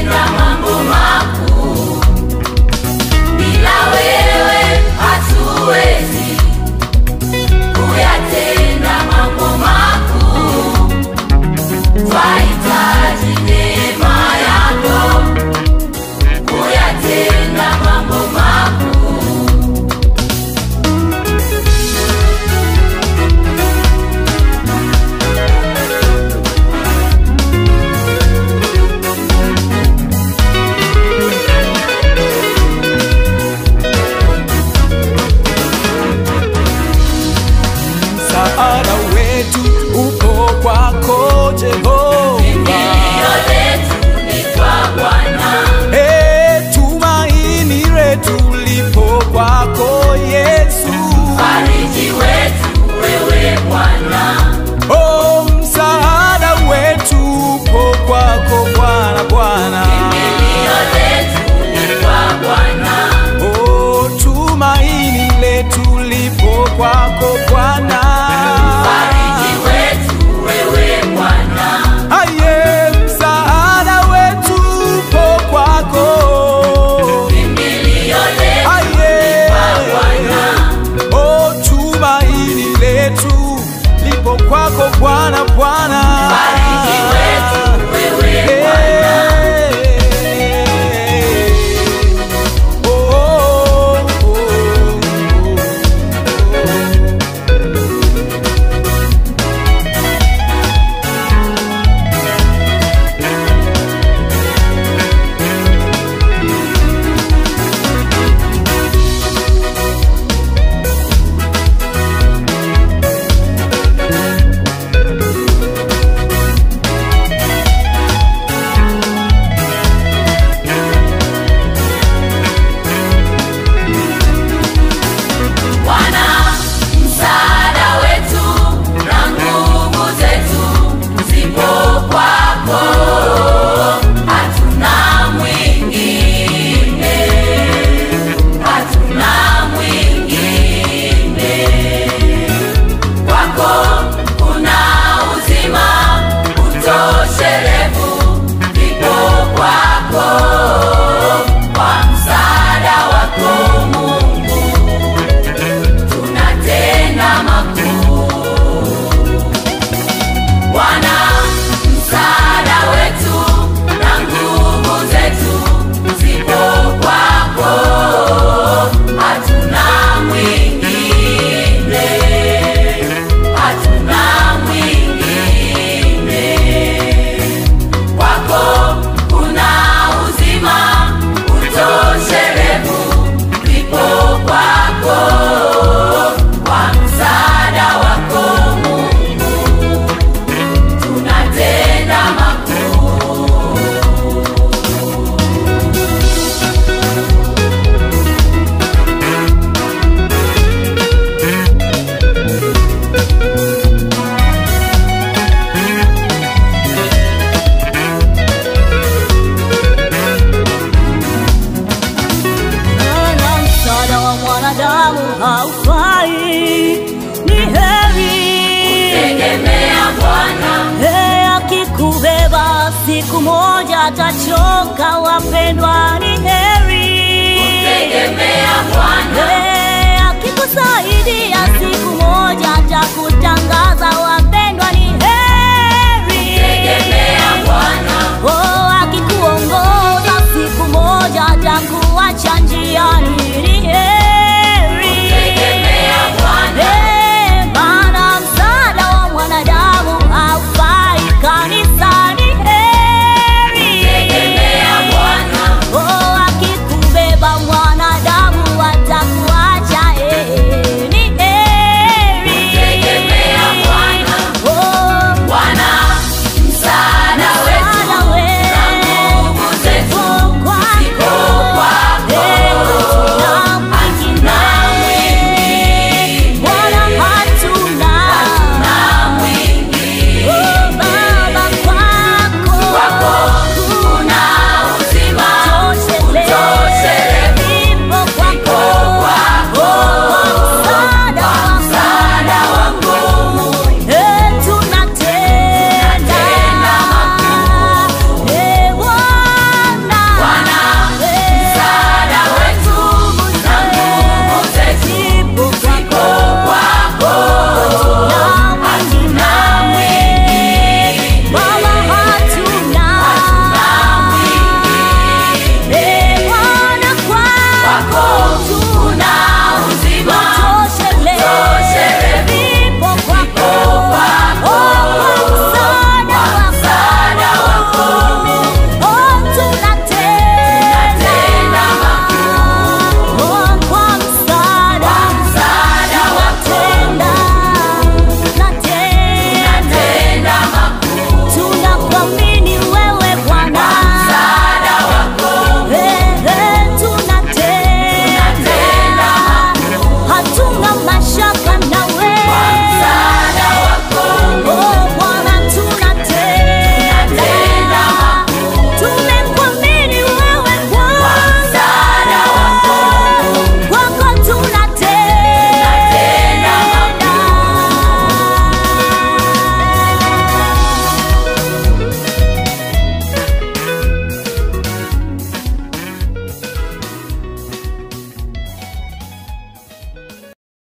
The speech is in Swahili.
kuyatenda mambo makuu. Bila wewe hatuwezi kuyatenda mambo makuu. Twahitaji neema yako kuyatenda mambo makuu. Msaada wetu upo kwako Jehova. Kimbilio letu ni kwa Bwana. Tumaini letu lipo kwako Yesu. Mfariji wetu wewe Bwana. Msaada wetu upo kwako Bwana, Bwana. Kimbilio letu ni kwa Bwana. Tumaini letu lipo kwako Bwana. Mfariji wetu wewe Bwana. Msaada wetu upo kwako. Kimbilio letu ni kwa Bwana. Tumaini letu lipo kwako Bwana, Bwana. Mfariji wetu wewe Bwana. Bwana msaada wetu na nguvu zetu zipo kwako. Hatuna mwingine, hatuna mwingine. Kwako kuna uzima utoshelevu, vipo kwako. Kwa msaada wako Mungu tunatenda makuu. Bwana msaada wetu na nguvu zetu zipo kwako. Hatuna mwingine, hatuna mwingine. Kwako kuna uzima utoshelevu, vipo kwako. Kwa msaada wako Mungu tunatenda makuu. Na msaada wa mwanadamu haufai, ni heri Tegemea Bwana. akikubeba siku moja atachoka, wapendwa.